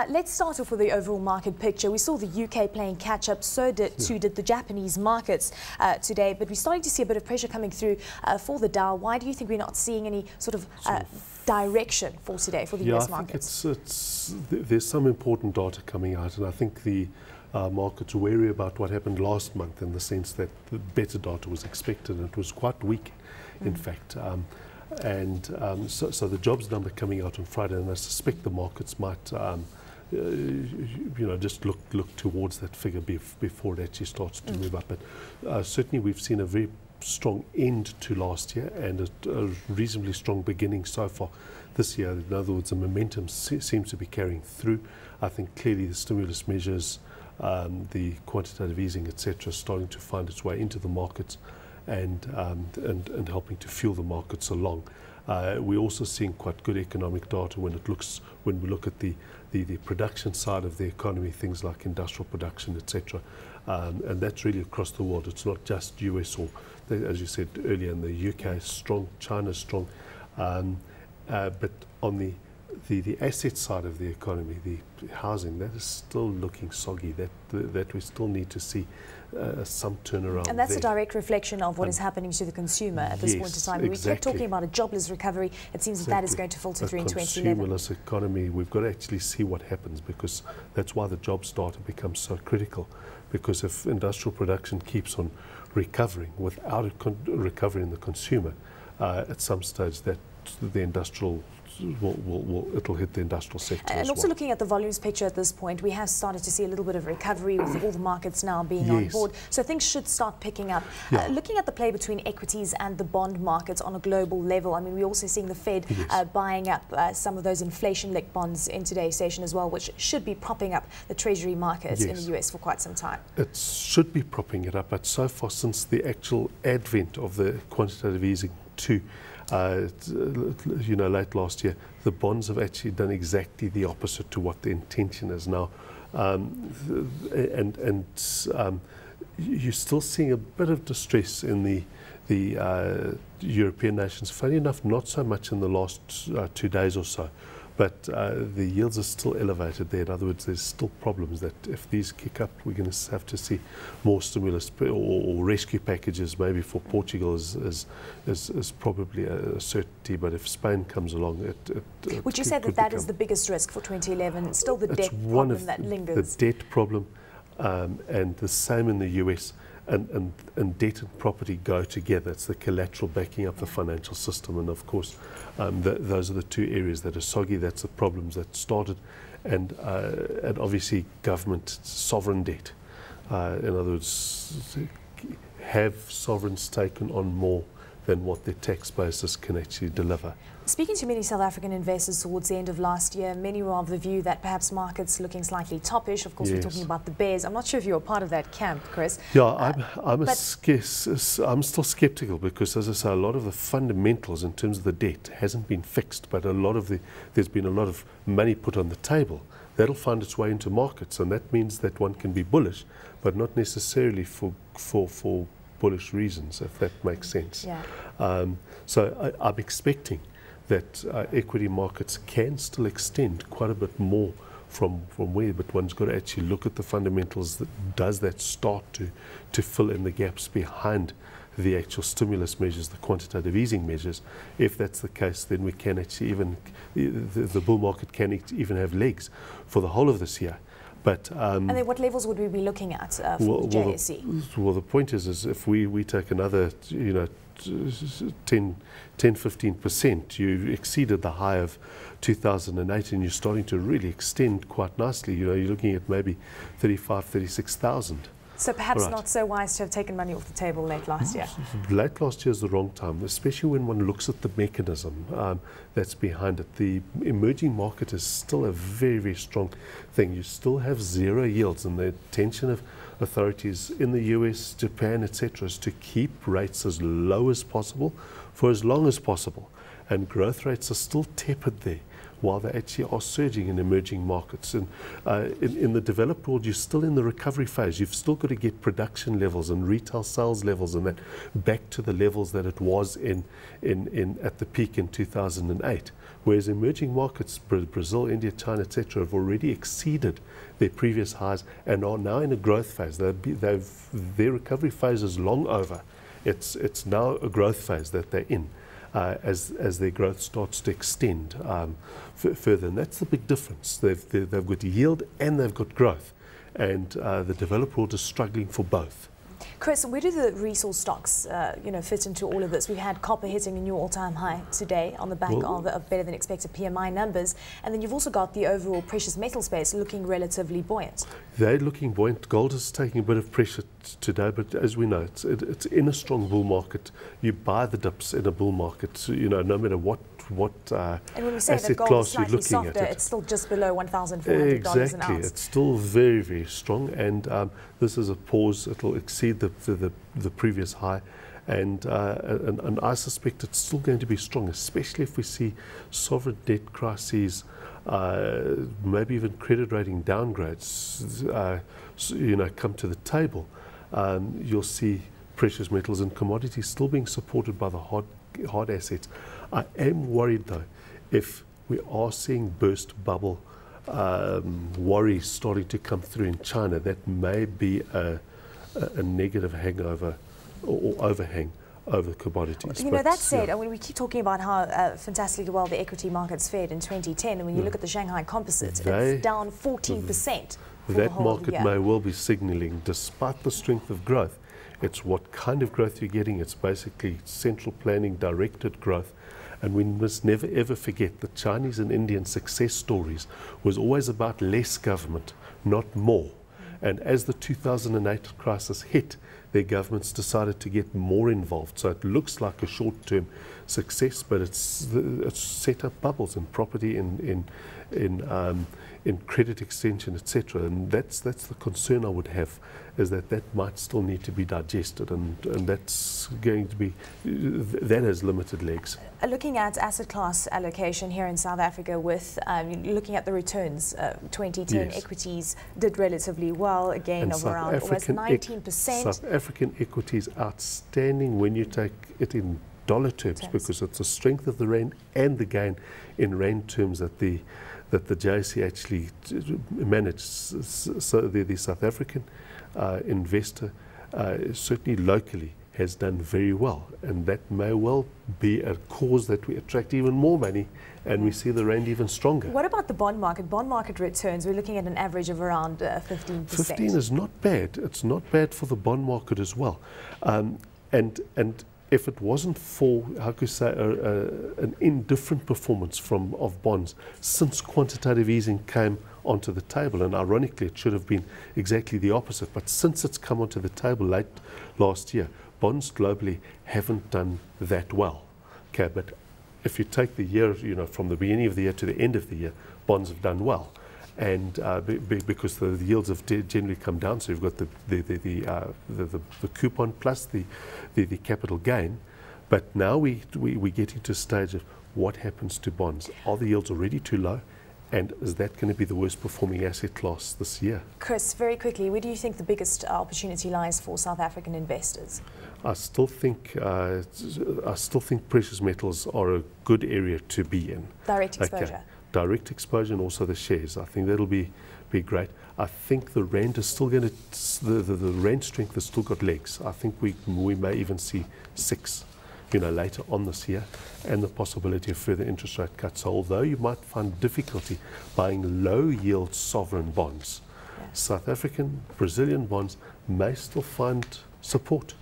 Let's start off with the overall market picture. We saw the UK playing catch-up, so too did the Japanese markets today, but we're starting to see a bit of pressure coming through for the Dow. Why do you think we're not seeing any sort of direction for today for the US markets? I think there's some important data coming out, and I think the markets are wary about what happened last month in the sense that the better data was expected, and it was quite weak, in fact. So the jobs number coming out on Friday, and I suspect the markets might just look towards that figure before it actually starts to move up. But certainly we've seen a very strong end to last year and a reasonably strong beginning so far this year. In other words, the momentum seems to be carrying through. I think clearly the stimulus measures, the quantitative easing, etc., starting to find its way into the markets and helping to fuel the markets along. We're also seeing quite good economic data when we look at the production side of the economy, things like industrial production, etc. And that's really across the world. It's not just US or, as you said earlier, in the UK is strong, China's strong. But on the asset side of the economy, the housing, that is still looking soggy. That we still need to see some turnaround. And that's a direct reflection of what is happening to the consumer at this point in time. Exactly. We kept talking about a jobless recovery. It seems that is going to filter through in 2011. A consumerless economy, we've got to actually see what happens, because that's why the jobs data becomes so critical. Because if industrial production keeps on recovering without a recovery in the consumer, at some stage that the industrial it'll hit the industrial sector. And also looking at the volumes picture at this point, we have started to see a little bit of recovery with all the markets now being on board. So things should start picking up. Looking at the play between equities and the bond markets on a global level, I mean, we're also seeing the Fed buying up some of those inflation-linked bonds in today's session as well, which should be propping up the treasury markets in the US for quite some time. It should be propping it up, but so far since the actual advent of the quantitative easing too, late last year, the bonds have actually done exactly the opposite to what the intention is now, you're still seeing a bit of distress in the European nations. Funny enough, not so much in the last 2 days or so, but the yields are still elevated there. In other words, there's still problems that if these kick up, we're going to have to see more stimulus or rescue packages. Maybe for Portugal is probably a certainty, but if Spain comes along, would you say that is the biggest risk for 2011? Still the debt problem that lingers? The debt problem, and the same in the US. And debt and property go together. It's the collateral backing up the financial system, and of course those are the two areas that are soggy. That's the problems that started, and obviously government sovereign debt. In other words, have sovereigns taken on more than what their tax basis can actually deliver? Speaking to many South African investors towards the end of last year, many were of the view that perhaps markets looking slightly toppish. Of course, we're talking about the bears. I'm not sure if you're a part of that camp, Chris. Yeah, I'm still skeptical, because, as I say, a lot of the fundamentals in terms of the debt hasn't been fixed, but there's been a lot of money put on the table. That'll find its way into markets, and that means that one can be bullish, but not necessarily for bullish reasons, if that makes sense. So I'm expecting that equity markets can still extend quite a bit more from where, but one's got to actually look at the fundamentals. Does that start to fill in the gaps behind the actual stimulus measures, the quantitative easing measures? If that's the case, then we can actually the bull market can even have legs for the whole of this year. But, and then what levels would we be looking at for the JSE? Well, the point is if we take another 10-15%, you exceeded the high of 2008, and you're starting to really extend quite nicely. You're looking at maybe 36,000. So perhaps not so wise to have taken money off the table late last year. Late last year is the wrong time, especially when one looks at the mechanism that's behind it. The emerging market is still a very, very strong thing. You still have zero yields, and the intention of authorities in the US, Japan, etc., is to keep rates as low as possible for as long as possible. And growth rates are still tepid there. while they actually are surging in emerging markets. And in the developed world, you're still in the recovery phase. You've still got to get production levels and retail sales levels and that back to the levels that it was at the peak in 2008. Whereas emerging markets, Brazil, India, China, etc., have already exceeded their previous highs and are now in a growth phase. Their recovery phase is long over. It's now a growth phase that they're in as their growth starts to extend further. And that's the big difference. They've got yield and they've got growth. And the developed world is struggling for both. Chris, where do the resource stocks fit into all of this? We've had copper hitting a new all-time high today on the back of better than expected PMI numbers. And then you've also got the overall precious metal space looking relatively buoyant. They're looking buoyant. Gold is taking a bit of pressure today, but as we know, it's in a strong bull market. You buy the dips in a bull market, no matter what and when we say asset that gold class is you're slightly looking softer, at. It's still just below $1,400 exactly. an ounce. It's still very, very strong, and this is a pause. It'll exceed the previous high, and I suspect it's still going to be strong, especially if we see sovereign debt crises, maybe even credit rating downgrades, come to the table. You'll see precious metals and commodities still being supported by the hard assets. I am worried, though, if we are seeing burst bubble worries starting to come through in China, that may be a negative hangover or overhang over commodities. That said, we keep talking about how fantastically well the equity markets fared in 2010, and when you look at the Shanghai Composite, it's down 14%. That market may well be signalling, despite the strength of growth, it's what kind of growth you're getting. It's basically central planning, directed growth. And we must never ever forget the Chinese and Indian success stories was always about less government, not more. And as the 2008 crisis hit, their governments decided to get more involved. So it looks like a short-term success, but it's set up bubbles in property, in credit extension, etc. And that's the concern I would have, is that might still need to be digested, and that's going to be, that has limited legs. Looking at asset class allocation here in South Africa, with looking at the returns, 2010 yes. equities did relatively well, a gain of around almost 19%. South African equities outstanding when you take it in dollar terms, because it's the strength of the rand and the gain in rand terms that the JSE actually managed. So the South African investor, certainly locally, has done very well, and that may well be a cause that we attract even more money and we see the rand even stronger. What about the bond market? Bond market returns, we're looking at an average of around 15%. 15 is not bad. It's not bad for the bond market as well. And if it wasn't for, how could you say, an indifferent performance of bonds since quantitative easing came onto the table, and ironically it should have been exactly the opposite, but since it's come onto the table late last year, bonds globally haven't done that well. Okay, but if you take the year, from the beginning of the year to the end of the year, bonds have done well. And because the yields have generally come down, so you've got the coupon plus the capital gain. But now we're getting to a stage of what happens to bonds. Are the yields already too low? And is that going to be the worst performing asset class this year? Chris, very quickly, where do you think the biggest opportunity lies for South African investors? I still think precious metals are a good area to be in. Direct exposure. Okay. Direct exposure, and also the shares. I think that'll be great. I think the rand is still going to, the rand strength has still got legs. I think we may even see 6, later on this year, and the possibility of further interest rate cuts. So although you might find difficulty buying low yield sovereign bonds, South African, Brazilian bonds may still find support.